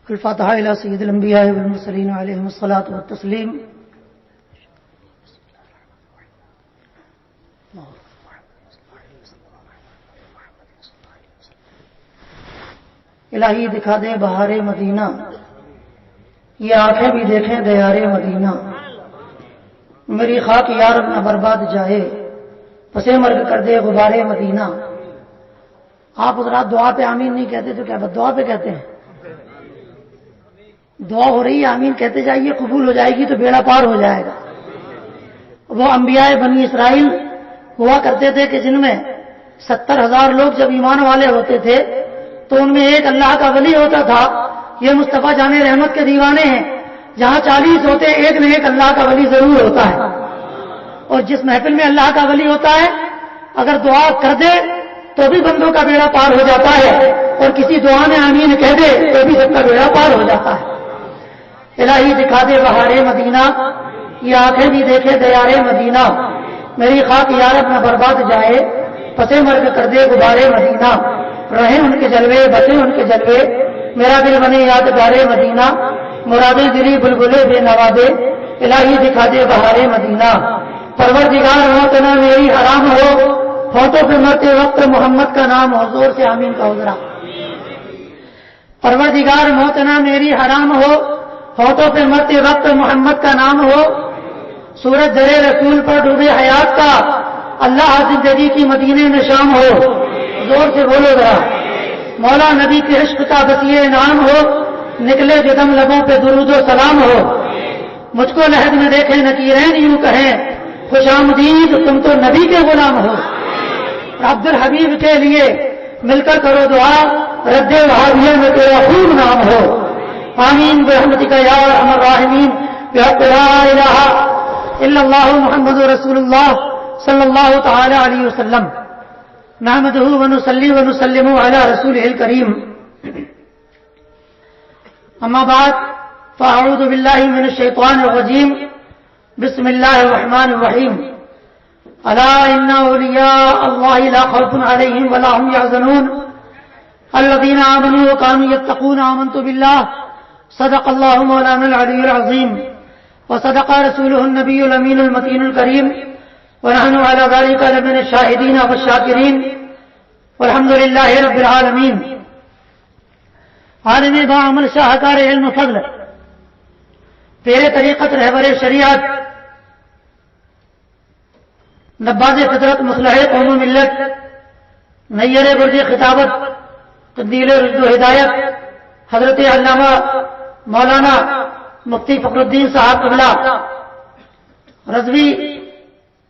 الفاتحہ الی سید الانبیاء والمرسلین علیہم الصلاۃ والتسلیم. الہی دکھا دے بہار مدینہ، یہ آنکھیں بھی دیکھیں دیار مدینہ. میری خاک یار نہ برباد جائے، پسے مرگ کر دے غبار مدینہ. آپ حضرات دعا پہ آمین نہیں کہتے تو کیا بد دعا پہ کہتے ہیں؟ دعا ہو رہی ہے، آمین کہتے جائیے، قبول ہو جائے گی تو بیڑا پار ہو جائے گا. وہ انبیاء بنی اسرائیل ہوا کرتے تھے کہ جن میں 70,000 لوگ جب ایمان والے ہوتے تھے تو ان میں ایک اللہ کا ولی ہوتا تھا. یہ مصطفیٰ جان رحمت کے دیوانے ہیں. جہاں 40 ہوتے ایک نہ ایک اللہ کا ولی ضرور ہوتا ہے. اور جس محفل میں اللہ کا ولی ہوتا ہے اگر دعا کر دے تو بھی بندوں کا بیڑا پار ہو جاتا ہے، اور کسی دعا میں آمین کہہ دے تو بھی سب کا بیڑا پار ہو جاتا ہے. الہی دکھا دے بہار مدینہ، یہ آنکھیں بھی دیکھے دیار مدینہ. میری خاک یارب نہ برباد جائے، پسے مرگ کر دے غبار مدینہ. رہیں ان کے جلوے، بچے ان کے جلوے، میرا دل بنے یادگار مدینہ. مرادیں دلی بلبلے بے نوازے، الہی دکھا دے بہار مدینہ. پروردگار موت نہ میری حرام ہو، ہوٹوں پہ مرتے وقت محمد کا نام ہو. زور سے آمین کا حضرا. پروردگار موت نہ میری حرام ہو، ہوٹوں پہ مرتے وقت محمد کا نام ہو. سورج درے رسول پر ڈوبے حیات کا، اللہ زندگی کی مدینے میں شام ہو. زور سے بولو ذرا. مولا نبی کے عشق کا بسیے انعام ہو، نکلے جدم لبوں پہ درود و سلام ہو. مجھ کو لحد میں دیکھیں نکیرین یوں کہیں، خوش آمدید تم تو نبی کے غلام ہو. عبد الحبیب کے لیے مل کر کرو دعا، رد وہابیہ میں تیرا خوب نام ہو. آمین برحمتک یا ارحم الراحمین، بحق لا الہ الا اللہ محمد رسول اللہ صلی اللہ تعالی علیہ وسلم. نحمدہ ونصلی ونسلم علی رسولہ الکریم. اما بعد فاعوذ باللہ من الشیطان الرجیم. بسم اللہ الرحمن الرحیم. الا ان اولیاء اللہ لا خوف علیہم ولا هم يحزنون الذین آمنوا وكانوا يتقون. آمنت باللہ صدق اللہ مولانا العلی العظیم وصدق رسولہ النبی الامین المتین الکریم ونحن على ذلك لمن الشاہدین والشاکرین والحمد للہ رب العالمین. عالم باعمل شاہکار علم فضل، تیرے طریقت رہبر شریعت، نباز فطرت مصلح قوم و ملت، نیر برج خطابت، قندیل رشد و ہدایت، حضرت علامہ مولانا مفتی فخر الدین صاحب قبلہ رضوی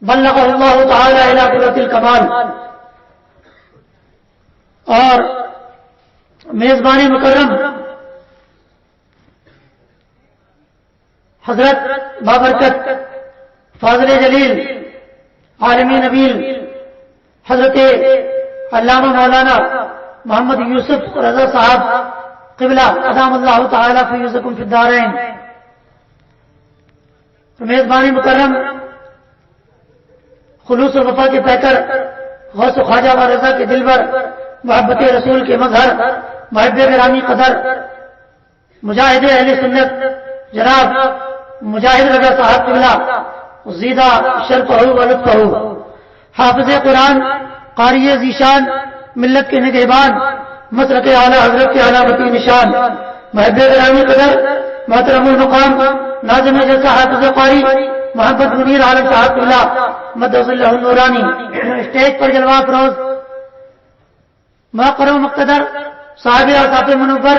بلغ اللہ تعالی الی قدرۃ الکمال، اور میزبان مکرم حضرت بابرکت فاضل جلیل عالمی نبیل حضرت علامہ مولانا محمد یوسف رضا صاحب قبلہ ادام اللہ تعالی فیضکم فی الدارین. میزبان مکرم خلوص و وفا کے پیکر، غوث و خواجہ و رضا کے دلبر، محبت رسول کے مظہر، محب گرامی قدر، مجاہد اہل سنت جناب مجاہد رضا صاحب قبلہ زیدہ شرفہ و لطفہ، حافظ قرآن، قاری ذیشان، ملت کے نگہبان، مسلک اعلیٰ حضرت کے علامتی نشان، محب گرامی قدر، محترم المقام، ناظم جلسہ حافظ قاری محمد منیر عالم صاحب قبلہ مدعو اللہ النورانی. اسٹیج پر جلوہ افروز موقر و مقتدر صاحب اوصاف منور،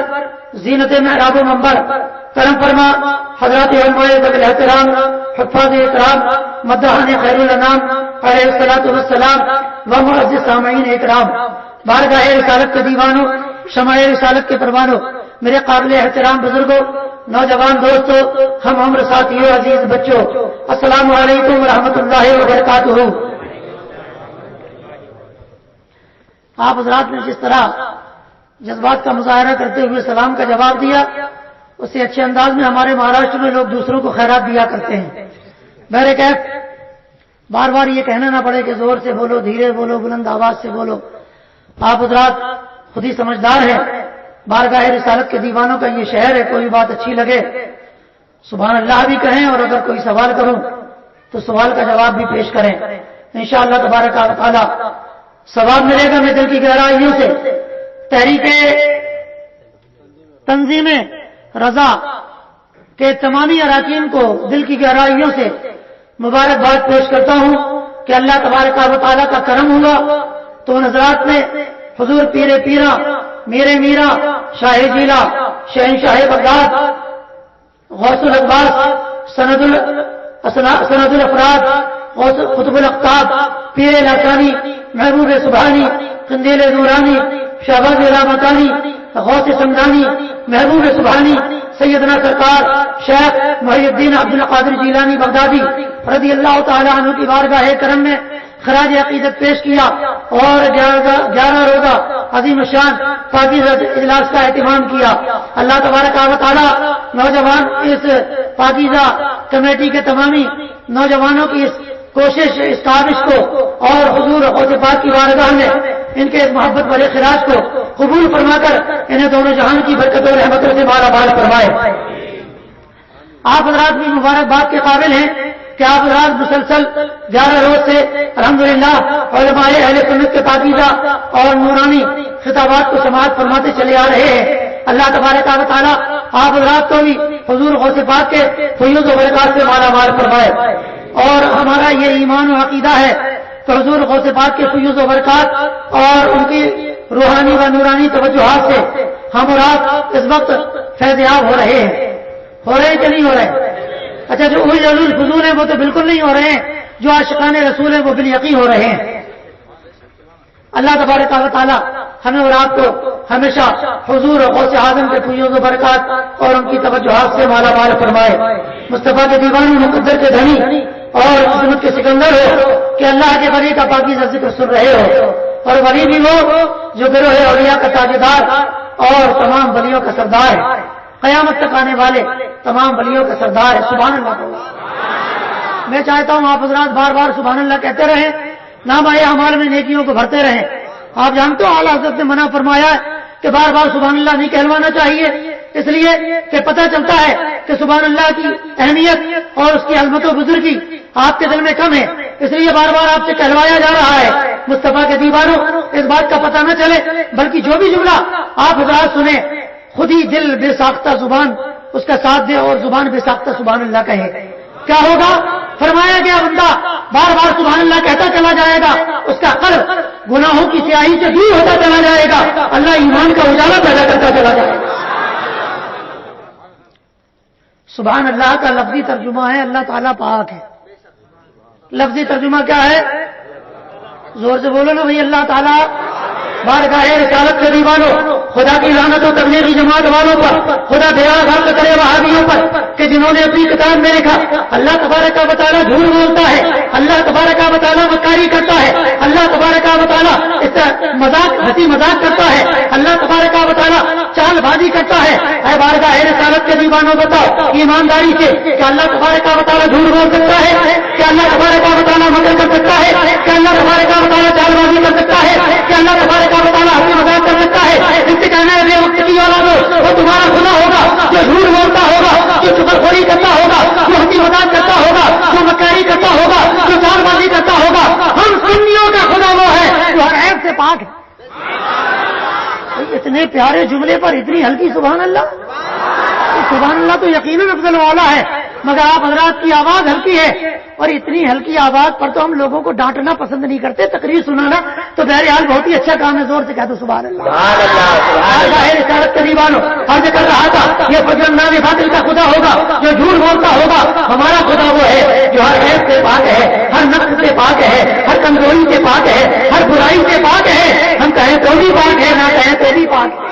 زینت محراب و منبر، کرم فرما حضرات علماء ذوی احترام، حفاظ اکرام، مداحان خیر الانام علیہ الصلوۃ والسلام، و معزز سامعین اکرام. بارگاہ رسالت کے دیوانوں، شمع رسالت کے پروانوں، میرے قابل احترام بزرگوں، نوجوان دوستوں، ہم عمر ساتھیوں، عزیز بچوں، السلام علیکم ورحمۃ اللہ وبرکاتہ. آپ حضرات نے جس طرح جذبات کا مظاہرہ کرتے ہوئے سلام کا جواب دیا، اس سے اچھے انداز میں ہمارے مہاراشٹر میں لوگ دوسروں کو خیرات دیا کرتے ہیں. بہرکیف بار بار یہ کہنا نہ پڑے کہ زور سے بولو، دھیرے بولو، بلند آواز سے بولو. آپ حضرات خود ہی سمجھدار ہیں، بارگاہ رسالت کے دیوانوں کا یہ شہر ہے، کوئی بات اچھی لگے سبحان اللہ بھی کہیں، اور اگر کوئی سوال کروں تو سوال کا جواب بھی پیش کریں انشاءاللہ تبارک و تعالی ثواب ملے گا۔ میں دل کی گہرائیوں سے تحریک تنظیم رضا کے تمامی اراکین کو دل کی گہرائیوں سے مبارکباد پیش کرتا ہوں کہ اللہ تبارک و تعالی کا کرم ہوا تو حضرات نے حضور پیر پیرا میرے میرا شاہ جیلا شہنشاہ بغداد غوث العباس سند الافراد قطب الاقطاب پیر لاکانی محبوب سبحانی قندیل نورانی شہباز رامکانی غوث سمدانی محبوب سبحانی سیدنا سرکار شیخ محی الدین عبد القادر جیلانی بغدادی رضی اللہ تعالی عنہ کی بارگاہ کرم میں خراج عقیدت پیش کیا اور 11 روزہ عظیم شان پاکیزہ اجلاس کا اہتمام کیا۔ اللہ تبارک و تعالی نوجوان اس پاکیزہ کمیٹی کے تمامی نوجوانوں کی اس کوشش اس کاوش کو اور حضور غوث پاک کی بارگاہ میں ان کے اس محبت والے خراج کو قبول فرما کر انہیں دونوں جہان کی برکت اور رحمتوں سے مالا مال فرمائے۔ آپ حضرات بھی مبارکباد کے قابل ہیں کہ آپ حضرات مسلسل 11 روز سے الحمدللہ علماء اہل سنت کے پاکیزہ اور نورانی خطابات کو سماعت فرماتے چلے آ رہے ہیں۔ اللہ تبارک و تعالی آپ حضرات کو بھی حضور غوث پاک کے فیوض و برکات سے مالا مال فرمائے، اور ہمارا یہ ایمان و عقیدہ ہے کہ حضور غوث پاک کے فیوض و برکات اور ان کی روحانی و نورانی توجہات سے ہم اور آپ اس وقت فیض یاب ہو رہے ہیں کہ نہیں ہو رہے ہیں؟ اچھا، جو فضول ہیں وہ تو بالکل نہیں ہو رہے ہیں، جو عاشقان رسول ہیں وہ بالیقین ہو رہے ہیں۔ اللہ تبارک و تعالی ہمیں اور آپ کو ہمیشہ حضور غوث اعظم کے فیوض و برکات اور ان کی توجہات سے مالا مال فرمائے۔ مصطفیٰ کے دیوانی مقدر کے دھنی اور عظمت کے سکندر ہو کہ اللہ کے ولی کا پاکیزہ ذکر سن رہے ہو، اور ولی بھی وہ جو گروہ اولیاء کا تاجدار اور تمام ولیوں کا سردار ہے، قیامت تک آنے والے تمام ولیوں کا سردار ہے۔ سبحان اللہ۔ میں چاہتا ہوں آپ حضرات بار بار سبحان اللہ کہتے رہیں، نام آئے اعمال میں نیکیوں کو بھرتے رہیں۔ آپ جانتے ہو اعلیٰ حضرت نے منع فرمایا ہے کہ بار بار سبحان اللہ نہیں کہلوانا چاہیے، اس لیے کہ پتہ چلتا ہے کہ سبحان اللہ کی اہمیت اور اس کی عظمت و بزرگی آپ کے دل میں کم ہے، اس لیے بار بار آپ سے کہلوایا جا رہا ہے۔ مصطفیٰ کے دیوانوں اس بات کا پتہ نہ چلے، بلکہ جو بھی جملہ آپ حضرات سنیں خود ہی دل بے ساختہ زبان اس کا ساتھ دے اور زبان بے ساختہ سبحان اللہ کہے۔ کیا ہوگا؟ فرمایا گیا بندہ بار بار سبحان اللہ کہتا چلا جائے گا، اس کا قلب گناہوں کی سیاہی سے دور ہوتا چلا جائے گا، اللہ ایمان کا اجالا پیدا کرتا چلا جائے گا۔ سبحان اللہ کا لفظی ترجمہ ہے اللہ تعالیٰ پاک ہے۔ لفظی ترجمہ کیا ہے؟ زور سے بولو نا بھائی، اللہ تعالیٰ بارگاہ رسالت کے دیوانوں، خدا کی لعنت و تبلیغی جماعت والوں پر، خدا بیڑا غرق کرے وہابیوں پر کہ جنہوں نے اپنی کتاب میں لکھا اللہ تبارک و تعالیٰ جھوٹ بولتا ہے، اللہ تبارک و تعالیٰ مکاری کرتا ہے، اللہ تبارک و تعالیٰ اس مذاق ہنسی مذاق کرتا ہے، اللہ تبارک و تعالیٰ چال بازی کرتا ہے۔ اے بارگاہ رسالت کے دیوانوں بتاؤ ایمانداری سے کہ اللہ تبارک و تعالیٰ جھوٹ بول سکتا ہے، کہ اللہ تبارک و تعالیٰ مکر کر سکتا ہے، کہ اللہ تبارک و تعالیٰ چال بازی کر سکتا ہے، کہ اللہ تبارک و تعالیٰ ہنسی مذاق کر سکتا ہے؟ اس سے کہنا ہے وقت کی اولادوں وہ تمہارا خدا ہوگا جو جھوٹ بولتا ہوگا، جو چغلخوری کرتا ہوگا، جو ہنسی مذاق کرتا ہوگا، جو مکاری کرتا ہوگا، جو چال بازی کرتا ہوگا۔ ہم سنیوں کا خدا وہ ہے جو ہر عیب سے پاک ہے۔ اتنے پیارے جملے پر اتنی ہلکی سبحان اللہ، سبحان اللہ تو یقیناً افضل والا ہے، مگر آپ حضرات کی آواز ہلکی ہے، اور اتنی ہلکی آواز پر تو ہم لوگوں کو ڈانٹنا پسند نہیں کرتے، تقریر سنانا تو بہرحال بہت ہی اچھا کام ہے، زور سے کہہ دو سبحان اللہ۔ رسالت کے دیوانوں عرض کر رہا تھا یہ فجر نام باطل کا خدا ہوگا جو جھوٹ بولتا ہوگا، ہمارا خدا وہ ہے جو ہر عیب سے پاک ہے، ہر نقص سے پاک ہے، ہر کمزوری سے پاک ہے، ہر برائی سے پاک ہے۔ ہم کہیں تو بھی پاک ہے، نہ کہیں تو بھی پاک ہے۔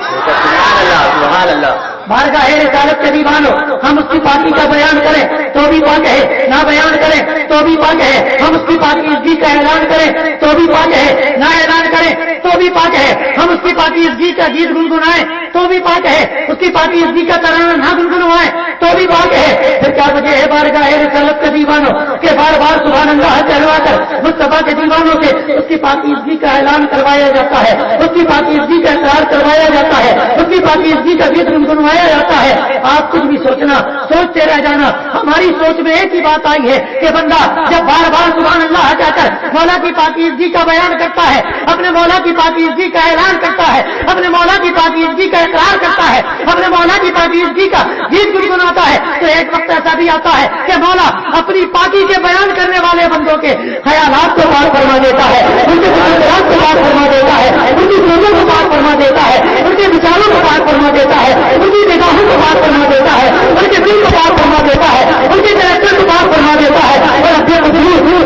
سبحان اللہ۔ بارگاہ رسالت کے دیوانوں ہم اس کی پاکی کا بیان کریں تو بھی پاک ہے، نہ بیان کریں تو بھی پاک ہے۔ ہم اس کی پاکیزگی کا اعلان کریں تو بھی پاک ہے، نہ اعلان کریں تو بھی پاک ہے۔ ہم اس کی پاکیزگی کا گیت گنگنائیں تو بھی پاک ہے، اس کی پاکیزگی کا ترانہ نہ گنگنوائیں تو بھی واقع ہے، پھر کیا وجہ ہے بارگاہ رسالت کے دیوانوں کہ بار بار سبحان اللہ کہلوا کر مصطفیٰ کے دیوانوں سے اس کی پاکیزگی کا اعلان کروایا جاتا ہے، اس کی پاکیزگی کا اقرار کروایا جاتا ہے، اس کی پاکیزگی کا ذکر گنوایا جاتا ہے۔ آپ کچھ بھی سوچنا، سوچتے رہ جانا، ہماری سوچ میں ایک ہی بات آئی ہے کہ بندہ جب بار بار سبحان اللہ کہہ کر مولا کی پاکیزگی کا بیان کرتا ہے، اپنے مولا کی پاکیزگی کا اعلان کرتا ہے، اپنے مولا کی پاکیزگی کا اقرار کرتا ہے، اپنے مولا کی پاکیزگی کا گیت گنگناتا ہے، تو ایک وقت ایسا بھی آتا ہے کہ مولا اپنی پاکی کے بیان کرنے والے بندوں کے خیالات کو پار فرما دیتا ہے، ان کے خیالات کو پار فرما دیتا ہے، ان کی سوچوں کو پار فرما دیتا ہے، ان کے وچاروں کو پار فرما دیتا ہے، ان کی نگاہوں کو پار فرما دیتا ہے، ان کے دل کو پار فرما دیتا ہے، ان کے کریکٹر کو پار فرما دیتا ہے، اور اپنے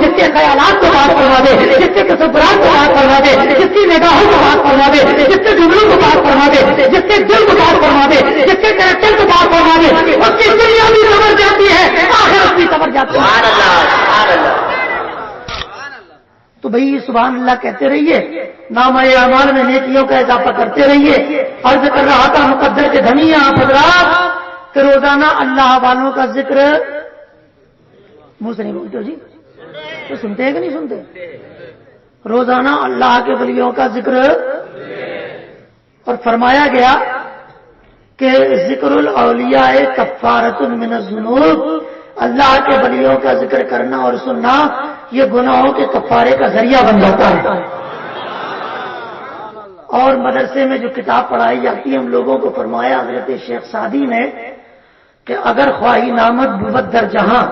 جس کے خیالات کو پار فرما دے، جس کے تصورات کو پار فرما دے، جس کی نگاہوں کو پار فرما دے، جس کے جملوں کو پار فرما دے، جس کے دل کو پار فرما دے، جس کے کریکٹر کو پار فرما دے، اس کی دنیا بھی سمجھ جاتی ہے، آخرت بھی سمجھ جاتی ہے۔ تو بھئی سبحان اللہ کہتے رہیے، نام اعمال میں نیکیوں کا اضافہ کرتے رہیے۔ عرض کر رہا تھا مقدر کے دھنی آپ حضرات کہ روزانہ اللہ والوں کا ذکر منہ سے نہیں بولتے جی، تو سنتے ہیں کہ نہیں سنتے؟ روزانہ اللہ کے ولیوں کا ذکر، اور فرمایا گیا کہ ذکر الاولیاء کفارۃ من الذنوب، اللہ کے ولیوں کا ذکر کرنا اور سننا یہ گناہوں کے کفارے کا ذریعہ بن جاتا ہے۔ اور مدرسے میں جو کتاب پڑھائی جاتی ہے ہم لوگوں کو فرمایا حضرت شیخ سعدی نے کہ اگر خواہی نامت بود در جہاں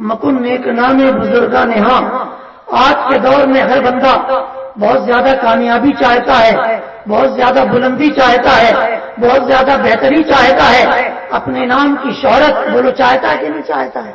مکن نیک نام بزرگاں نہاں، آج کے دور میں ہر بندہ بہت زیادہ کامیابی چاہتا ہے، بہت زیادہ بلندی چاہتا ہے، بہت زیادہ بہتری چاہتا ہے، اپنے نام کی شہرت بولو چاہتا ہے کہ نہیں چاہتا ہے؟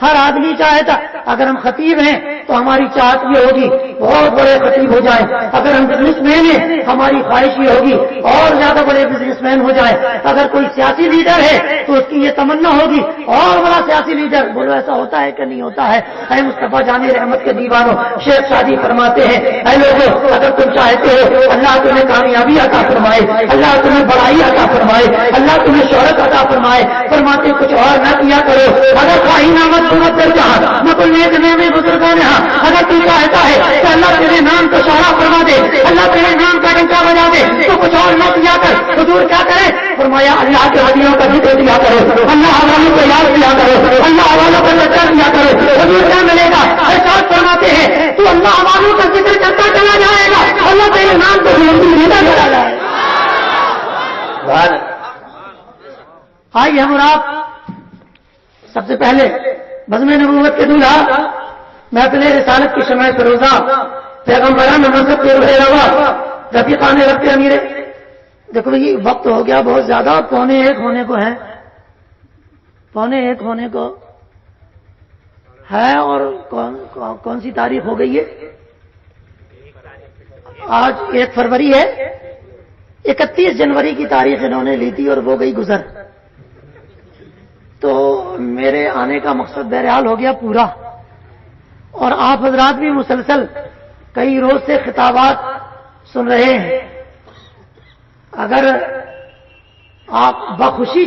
ہر آدمی چاہتا، اگر ہم خطیب ہیں تو ہماری چاہت یہ ہوگی بہت بڑے خطیب ہو جائیں، اگر ہم بزنس مین ہیں ہماری خواہش یہ ہوگی اور زیادہ بڑے بزنس مین ہو جائیں، اگر کوئی سیاسی لیڈر ہے تو اس کی یہ تمنا ہوگی اور بڑا سیاسی لیڈر، بولو ایسا ہوتا ہے کہ نہیں ہوتا ہے؟ اے مصطفیٰ جان رحمت کے دیوانوں، شیخ شادی فرماتے ہیں اے لوگوں اگر تم چاہتے ہو اللہ تمہیں کامیابی عطا فرمائے، اللہ تمہیں بڑائی عطا فرمائے، اللہ تمہیں شہرت عطا فرمائے، فرماتے کچھ اور نہ کیا کرو، اگر خواہی نامت صورت در جہاں مکن نیک نام بزرگاں نہاں، اگر تو چاہتا ہے کہ اللہ تیرے نام کو شہرا فرما دے، اللہ تیرے نام کا ڈنکا بجا دے، تو کچھ اور نہ کیا کر، حضور کیا کرے؟ فرمایا اللہ کے ہدیوں کا ذکر کیا کرو، اللہ والوں کو یاد کیا کرو، اللہ والوں کا ذکر کیا کرو، حضور کیا ملے گا؟ ارشاد فرماتے ہیں تو اللہ والوں کا ذکر کرتا چلا جائے گا، اللہ تیرے نام کو لیتا چلا جائے گا۔ آئیے ہم اور آپ سب سے پہلے بزم نبوت کے دولہا محفل رسالت کی شمع فروزہ پیغمبران مذہب کے روح روا رفیقان رب کے امیر، دیکھو یہ وقت ہو گیا بہت زیادہ، 12:45 ہونے کو ہے، 12:45 ہونے کو ہے، اور کون سی تاریخ ہو گئی ہے؟ آج 1 فروری ہے، 31 جنوری کی تاریخ انہوں نے لی تھی اور وہ گئی گزر، تو میرے آنے کا مقصد بہرحال ہو گیا پورا، اور آپ حضرات بھی مسلسل کئی روز سے خطابات سن رہے ہیں۔ اگر آپ بخوشی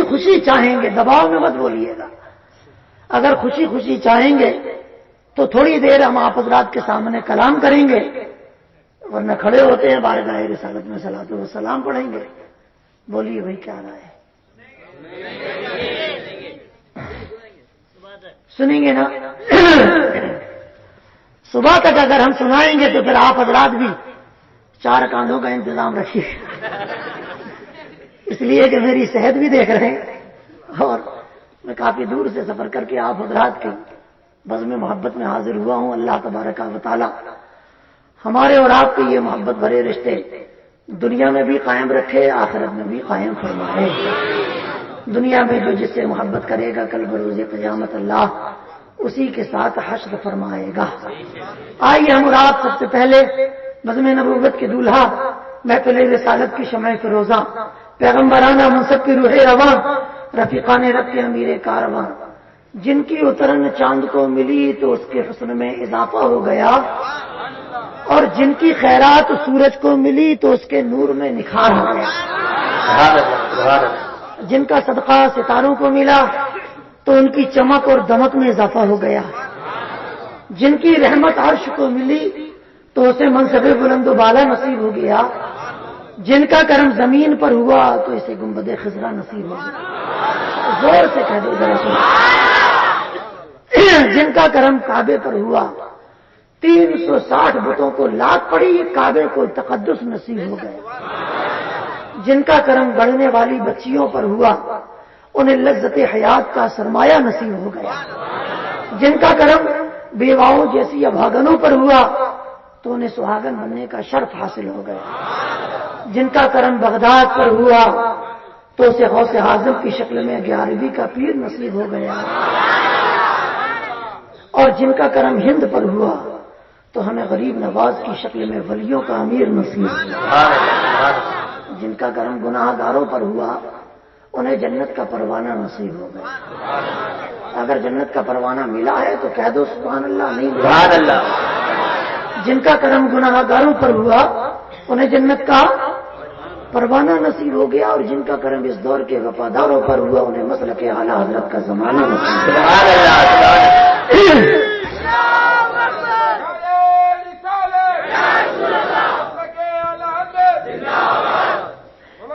خوشی چاہیں گے، دباؤ میں مت بولیے گا، اگر خوشی چاہیں گے تو تھوڑی دیر ہم آپ حضرات کے سامنے کلام کریں گے، ورنہ کھڑے ہوتے ہیں بارگاہ رسالت میں صلاۃ و سلام پڑھیں گے۔ بولیے بھائی کیا رائے ہے؟ سنیں گے نا؟ صبح تک اگر ہم سنائیں گے تو پھر آپ حضرات بھی 4 کاندھوں کا انتظام رکھیے، اس لیے کہ میری صحت بھی دیکھ رہے ہیں اور میں کافی دور سے سفر کر کے آپ حضرات کی بزم محبت میں حاضر ہوا ہوں۔ اللہ تبارک و تعالی ہمارے اور آپ کے یہ محبت بھرے رشتے دنیا میں بھی قائم رکھے، آخرت میں بھی قائم فرمائے۔ دنیا میں جو جس سے محبت کرے گا کل بروز قیامت اللہ اسی کے ساتھ حشر فرمائے گا۔ آئیے ہم اور آپ سب سے پہلے بزم نبوت کے دولہا محفل رسالت کی شمع فروزہ پیغمبرانہ منصب کی روح رواں رفیقان رب کے امیر کارواں، جن کی اترن چاند کو ملی تو اس کے حسن میں اضافہ ہو گیا، اور جن کی خیرات سورج کو ملی تو اس کے نور میں نکھار ہو گیا۔ جن کا صدقہ ستاروں کو ملا تو ان کی چمک اور دمک میں اضافہ ہو گیا، جن کی رحمت عرش کو ملی تو اسے منصب بلند و بالا نصیب ہو گیا، جن کا کرم زمین پر ہوا تو اسے گنبد خضرا نصیب ہو گیا۔ زور سے کہہ دو ذرا سنو، جن کا کرم کعبے پر ہوا 360 بتوں کو لات پڑی، کعبے کو تقدس نصیب ہو گئے، جن کا کرم بڑھنے والی بچیوں پر ہوا انہیں لذت حیات کا سرمایہ نصیب ہو گیا، جن کا کرم بیواؤں جیسی ابھاگنوں پر ہوا تو انہیں سہاگن بننے کا شرف حاصل ہو گیا، جن کا کرم بغداد پر ہوا تو اسے غوث اعظم کی شکل میں 11ویں کا پیر نصیب ہو گیا، اور جن کا کرم ہند پر ہوا تو ہمیں غریب نواز کی شکل میں ولیوں کا امیر نصیب ہوا، جن کا کرم گناہ گاروں پر ہوا انہیں جنت کا پروانہ نصیب ہو گیا۔ اگر جنت کا پروانہ ملا ہے تو کہہ دو سبحان اللہ، نہیں سبحان اللہ۔ جن کا کرم گناہ گاروں پر ہوا انہیں جنت کا پروانہ نصیب ہو گیا، اور جن کا کرم اس دور کے وفاداروں پر ہوا انہیں مسلک اعلیٰ حضرت کا زمانہ نصیب ہو گیا۔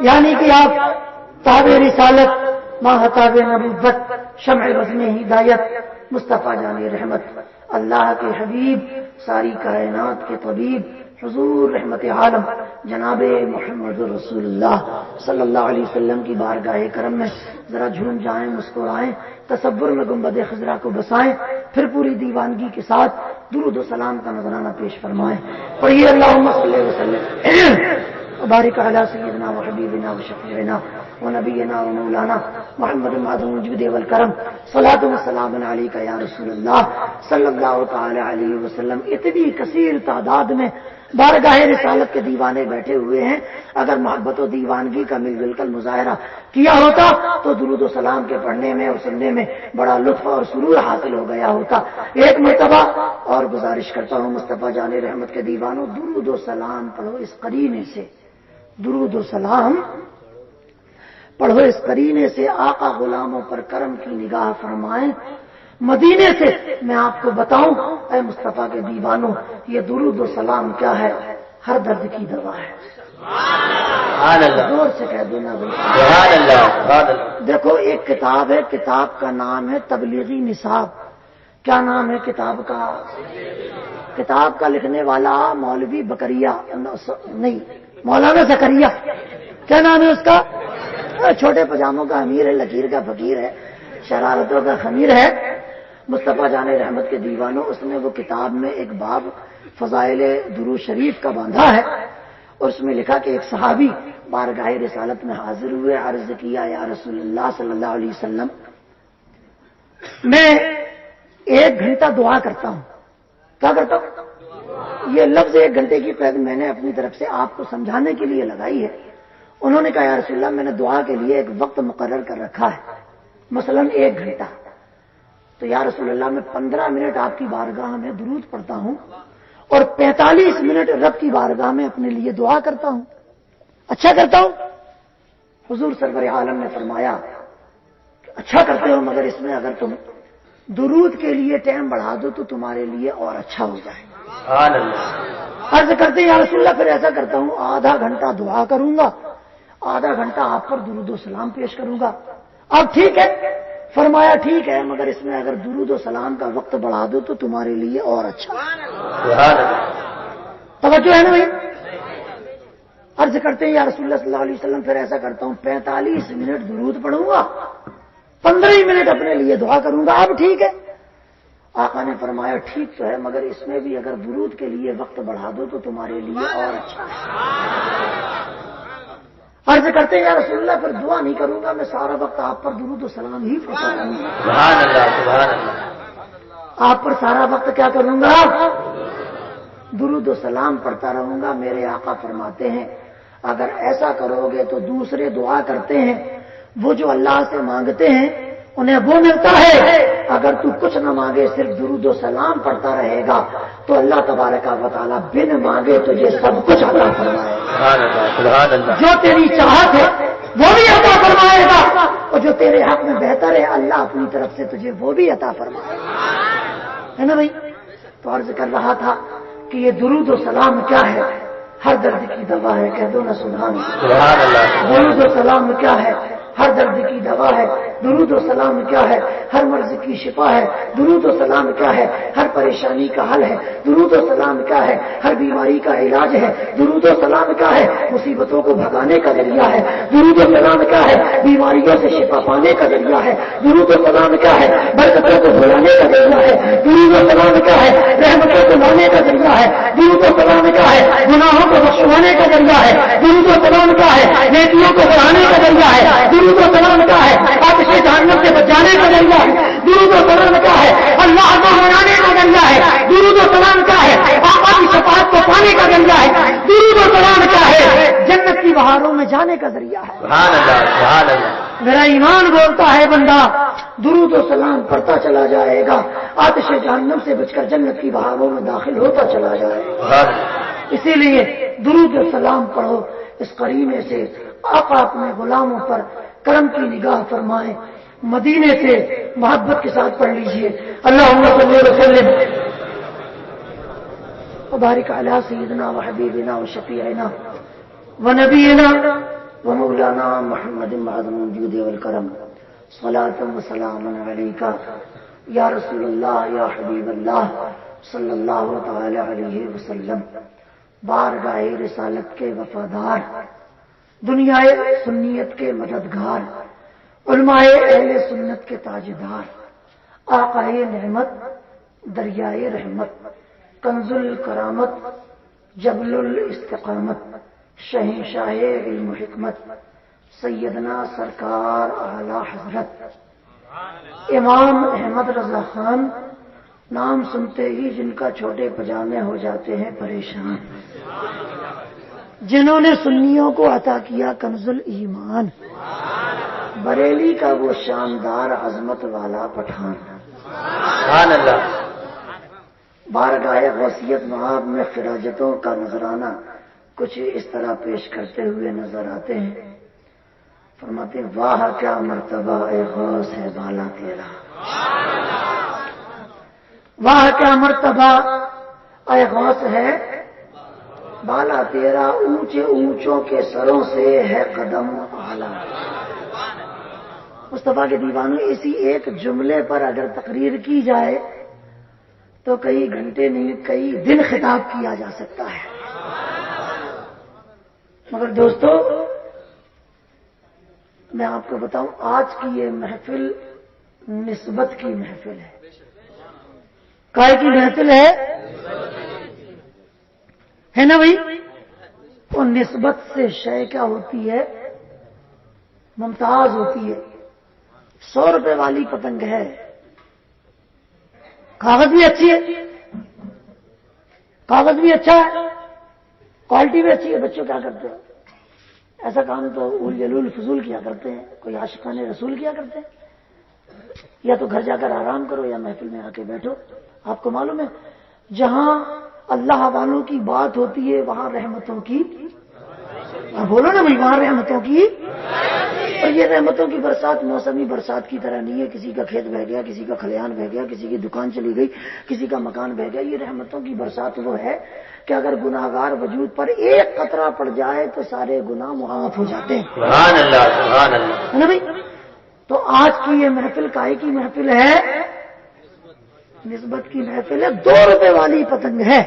یعنی کہ آپ تاب رسالت ماہتاب نبوت شمع بزم ہدایت مصطفیٰ جان رحمت اللہ کے حبیب ساری کائنات کے طبیب حضور رحمت عالم جناب محمد رسول اللہ صلی اللہ علیہ وسلم کی بارگاہ کرم میں ذرا جھوم جائیں، مسکرائیں، تصور میں گنبد خضرا کو بسائیں، پھر پوری دیوانگی کے ساتھ درود و سلام کا نذرانہ پیش فرمائیں۔ پڑھیے اللہم صلی وسلم وبارک علی سیدنا و حبیبنا و شفیعنا و نبینا و مولانا محمد معظم الجود والکرم، صلاۃ و سلام علیک یا رسول اللہ صلی اللہ تعالی علیہ وسلم۔ اتنی کثیر تعداد میں بارگاہ رسالت کے دیوانے بیٹھے ہوئے ہیں، اگر محبت و دیوانگی کا مل جل کر مظاہرہ کیا ہوتا تو درود و سلام کے پڑھنے میں اور سننے میں بڑا لطف اور سرور حاصل ہو گیا ہوتا۔ ایک مرتبہ اور گزارش کرتا ہوں مصطفیٰ جان رحمت کے دیوانوں، درود و سلام پڑھو اس قرینے سے، درود و سلام پڑھو اس قرینے سے آقا غلاموں پر کرم کی نگاہ فرمائیں۔ مدینے سے میں آپ کو بتاؤں اے مصطفیٰ کے دیوانوں، یہ درود و سلام کیا ہے؟ ہر درد کی دوا ہے۔ زور سے کہہ دینا بھائی۔ دیکھو ایک کتاب ہے، کتاب کا نام ہے تبلیغی نصاب۔ کیا نام ہے کتاب کا؟ کتاب کا لکھنے والا مولوی بکریا نہیں، مولانا زکریا۔ کیا نام ہے اس کا؟ چھوٹے پجاموں کا امیر ہے، لکیر کا فقیر ہے، شرارتوں کا خمیر ہے۔ مصطفیٰ جان رحمت کے دیوانوں، اس نے وہ کتاب میں ایک باب فضائل درود شریف کا باندھا ہے، اور اس میں لکھا کہ ایک صحابی بارگاہ رسالت میں حاضر ہوئے، عرض کیا یا رسول اللہ صلی اللہ علیہ وسلم، میں 1 گھنٹہ دعا کرتا ہوں۔ کیا کرتا ہوں؟ یہ لفظ 1 گھنٹے کی قید میں نے اپنی طرف سے آپ کو سمجھانے کے لیے لگائی ہے۔ انہوں نے کہا یا رسول اللہ، میں نے دعا کے لیے ایک وقت مقرر کر رکھا ہے، مثلا 1 گھنٹہ، تو یا رسول اللہ میں 15 منٹ آپ کی بارگاہ میں درود پڑھتا ہوں اور 45 منٹ رب کی بارگاہ میں اپنے لیے دعا کرتا ہوں، اچھا کرتا ہوں؟ حضور سرور عالم نے فرمایا کہ اچھا کرتے ہو، مگر اس میں اگر تم درود کے لیے ٹائم بڑھا دو تو تمہارے لیے اور اچھا ہو جائے۔ عرض کرتے ہیں یا رسول اللہ پھر ایسا کرتا ہوں، آدھا گھنٹہ دعا کروں گا، آدھا گھنٹہ آپ پر درود و سلام پیش کروں گا۔ اب ٹھیک ہے؟ فرمایا ٹھیک ہے، مگر اس میں اگر درود و سلام کا وقت بڑھا دو تو تمہارے لیے اور اچھا۔ توجہ ہے نا بھائی؟ عرض کرتے ہیں یا رسول اللہ صلی اللہ علیہ وسلم پھر ایسا کرتا ہوں 45 منٹ درود پڑھوں گا، 15 منٹ اپنے لیے دعا کروں گا۔ اب ٹھیک ہے؟ آقا نے فرمایا ٹھیک تو ہے، مگر اس میں بھی اگر درود کے لیے وقت بڑھا دو تو تمہارے لیے اور اچھا۔ عرض کرتے ہیں یا رسول اللہ پھر دعا نہیں کروں گا، میں سارا وقت آپ پر درود و سلام ہی پڑھتا رہوں گا۔ سبحان اللہ، سبحان اللہ۔ آپ پر سارا وقت کیا کروں گا؟ درود و سلام پڑھتا رہوں گا۔ میرے آقا فرماتے ہیں اگر ایسا کرو گے تو دوسرے دعا کرتے ہیں، وہ جو اللہ سے مانگتے ہیں انہیں وہ ملتا ہے، اگر تو کچھ نہ مانگے صرف درود و سلام پڑھتا رہے گا تو اللہ تبارک و تعالیٰ بن مانگے تجھے سب کچھ عطا فرمائے گا۔ جو تیری چاہت ہے وہ بھی عطا فرمائے گا، اور جو تیرے حق میں بہتر ہے اللہ اپنی طرف سے تجھے وہ بھی عطا فرمائے گا، ہے نا بھائی؟ تو عرض کر رہا تھا کہ یہ درود و سلام کیا ہے؟ ہر درد کی دوا ہے، کہہ دو نا سبحان اللہ۔ درود و سلام کیا ہے؟ ہر درد کی دوا ہے۔ درود و سلام کیا ہے؟ ہر مرض کی شفا ہے۔ درود و سلام کیا ہے؟ ہر پریشانی کا حل ہے۔ درود و سلام کیا ہے؟ ہر بیماری کا علاج ہے۔ درود و سلام کیا ہے؟ مصیبتوں کو بھگانے کا ذریعہ ہے۔ درود و سلام کیا ہے؟ بیماریوں سے شفا پانے کا ذریعہ ہے۔ درود و سلام کیا ہے؟ برکتوں کو بھلانے کا ذریعہ ہے۔ درود و سلام کیا ہے؟ رحمتوں کو لانے کا ذریعہ ہے۔ درود و سلام کیا ہے؟ گناہوں کو بخشوانے کا ذریعہ ہے۔ درود و سلام کیا ہے؟ نیکیوں کو بڑھانے کا ذریعہ ہے۔ درود و سلام کیا ہے؟ آتش جہنم سے بچانے کا ذریعہ ہے۔ درود و سلام کیا ہے؟ اللہ کو منانے کا ذریعہ ہے۔ درود و سلام کیا ہے؟ آقا کی شفاعت کو پانے کا ذریعہ ہے۔ درود و سلام کیا ہے؟ جنت کی بہاروں میں جانے کا ذریعہ ہے۔ سبحان اللہ سبحان اللہ۔ میرا ایمان بولتا ہے بندہ درود و سلام پڑھتا چلا جائے گا، آتش جہنم سے بچ کر جنت کی بہاروں میں داخل ہوتا چلا جائے گا۔ اسی لیے درود و سلام پڑھو، اس قرینے سے آقا اپنے غلاموں پر کرم کی نگاہ فرمائے۔ مدینے سے محبت کے ساتھ پڑھ لیجئے اللہم صلی وسلم وبارک علی سیدنا وحبیبنا وشفیعنا ونبینا ومولانا محمد معظم الجود والکرم صلاۃ وسلام علیک یا رسول اللہ یا حبیب اللہ صلی اللہ تعالی علیہ وسلم۔ بارگاہ رسالت کے وفادار، دنیا سنیت کے مددگار، علماء اہل سنت کے تاجدار، آقائے نعمت، دریائے رحمت، کنز الکرامت، جبل الاستقامت، شہنشاہ علم و حکمت، سیدنا سرکار اعلی حضرت امام احمد رضا خان، نام سنتے ہی جن کا چھوٹے پجامے ہو جاتے ہیں پریشان، جنہوں نے سنیوں کو عطا کیا کنز الایمان، بریلی کا وہ شاندار عظمت والا پٹھان۔ سبحان اللہ۔ بارگاہ غوثیت معاب میں خراجتوں کا نذرانہ کچھ اس طرح پیش کرتے ہوئے نظر آتے ہیں۔ فرماتے ہیں واہ کیا مرتبہ اے غوث ہے بالا تیرا، واہ کیا مرتبہ اے غوث ہے بالا تیرا، اونچے اونچوں کے سروں سے ہے قدم اعلیٰ۔ مصطفیٰ کے دیوانوں، اسی ایک جملے پر اگر تقریر کی جائے تو کئی گھنٹے نہیں کئی دن خطاب کیا جا سکتا ہے، مگر دوستو میں آپ کو بتاؤں آج کی یہ محفل نسبت کی محفل ہے۔ کائے کی محفل ہے نا بھائی؟ اور نسبت سے شے کیا ہوتی ہے؟ ممتاز ہوتی ہے۔ 100 روپے والی پتنگ ہے، کاغذ بھی اچھی ہے، کاغذ بھی اچھا ہے، کوالٹی بھی اچھی ہے۔ بچوں کیا کرتے ہیں؟ ایسا کام تو جلول فضول کیا کرتے ہیں، کوئی عاشقان رسول کیا کرتے ہیں۔ یا تو گھر جا کر آرام کرو یا محفل میں آ کے بیٹھو۔ آپ کو معلوم ہے جہاں اللہ والوں کی بات ہوتی ہے وہاں رحمتوں کی، بولو نا بھائی، وہاں رحمتوں کی، اور یہ رحمتوں کی برسات موسمی برسات کی طرح نہیں ہے، کسی کا کھیت بہ گیا، کسی کا کھلیان بہ گیا، کسی کی دکان چلی گئی، کسی کا مکان بہ گیا۔ یہ رحمتوں کی برسات وہ ہے کہ اگر گناہگار وجود پر ایک قطرہ پڑ جائے تو سارے گناہ معاف ہو جاتے ہیں۔ سبحان اللہ سبحان اللہ۔ ہے نا بھائی؟ تو آج کی یہ محفل کائے کی محفل ہے؟ نسبت کی محفل ہے۔ 2 روپے والی پتنگ ہے،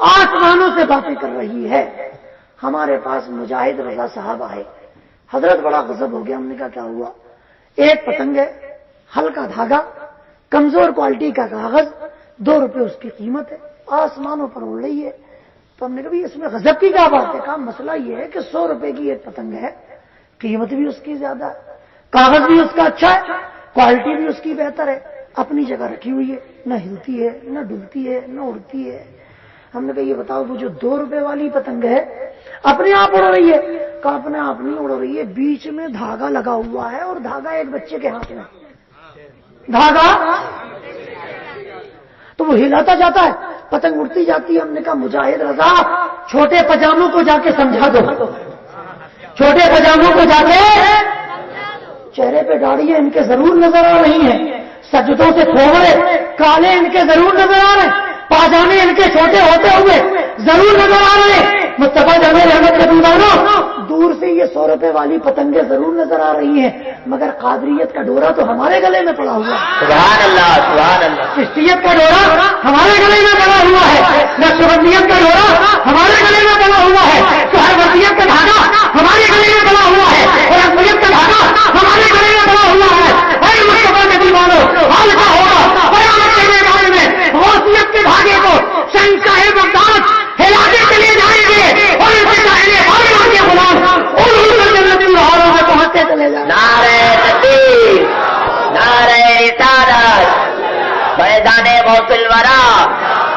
آسمانوں سے باتیں کر رہی ہے۔ ہمارے پاس مجاہد رضا صاحب آئے، حضرت بڑا غضب ہو گیا۔ ہم نے کہا کیا ہوا؟ ایک پتنگ ہے، ہلکا دھاگا، کمزور کوالٹی کا کاغذ، 2 روپے اس کی قیمت ہے، آسمانوں پر اڑ رہی ہے۔ تو ہم نے کہا اس میں غضب کی کیا بات ہے؟ کہا مسئلہ یہ ہے کہ 100 روپے کی ایک پتنگ ہے، قیمت بھی اس کی زیادہ ہے، کاغذ بھی اس کا اچھا ہے، کوالٹی بھی اس کی بہتر ہے، اپنی جگہ رکھی ہوئی ہے، نہ ہلتی ہے نہ ڈلتی ہے نہ اڑتی ہے۔ ہم نے کہا یہ بتاؤ وہ جو 2 روپے والی پتنگ ہے اپنے آپ اڑ رہی ہے؟ کہا اپنے آپ نہیں اڑ رہی ہے، بیچ میں دھاگا لگا ہوا ہے اور دھاگا ایک بچے کے ہاتھ میں، دھاگا تو وہ ہلاتا جاتا ہے، پتنگ اڑتی جاتی ہے۔ ہم نے کہا مجاہد رضا چھوٹے پجاموں کو جا کے سمجھا دو، چھوٹے پجاموں کو جا کے چہرے پہ داڑھی ان کے ضرور نظر آ رہی ہیں، سجدوں سے تھوڑے کالے ان کے ضرور نظر آ رہے ہیں، پاجامے ان کے چھوٹے ہوتے ہوئے ضرور نظر آ رہے ہیں۔ مصطفیٰ جامع رحمت کے دیوانوں، دور سے یہ 100 روپے والی پتنگیں ضرور نظر آ رہی ہیں، مگر قادریت کا ڈورا تو ہمارے گلے میں پڑا ہوا ہے۔ سبحان اللہ سبحان اللہ، چشتیت کا ڈورا ہمارے گلے میں پڑا ہوا ہے، نقشبندیت کا ڈورا ہمارے گلے میں پڑا ہوا ہے، سہروردیت کا دھاگا ہمارے گلے میں پڑا ہوا ہے، اور اکبریت کا دھاگا ہمارے گلے میں پڑا ہوا ہے۔ اے مصطفیٰ کے دیوانوں، حال کیا ہوگا قیامت کے میدان میں؟ غوثیت کے دھاگے کو شہنشاہ بغداد ہلانے کے لیے جائیں گے، اور ان سے کہیں گے فاطمہ کے غلام اور جنت الحوروں میں پہنچتے چلے جائیں۔ نعرہ تکبیر، نعرہ رسالت، فیضان غوث الورا،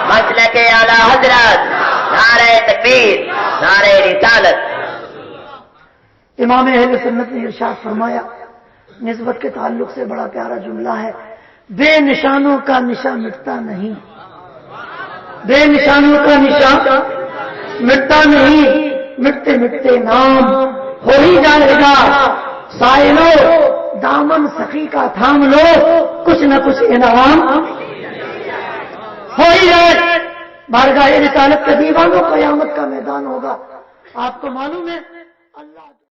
مسلک اعلی حضرت، نعرہ تکبیر، نعرہ رسالت۔ امام اہل سنت نے ارشاد فرمایا، نسبت کے تعلق سے بڑا پیارا جملہ ہے، بے نشانوں کا نشان مٹتا نہیں، بے نشانوں کا نشان مٹتا نہیں، مٹتے مٹتے نام ہو ہی جائے گا۔ سائلو دامن سخی کا تھام لو، کچھ نہ کچھ انعام ہو ہی جائے۔ بارگاہ رسالت کے دیوانوں قیامت کا میدان ہوگا۔ آپ کو معلوم ہے اللہ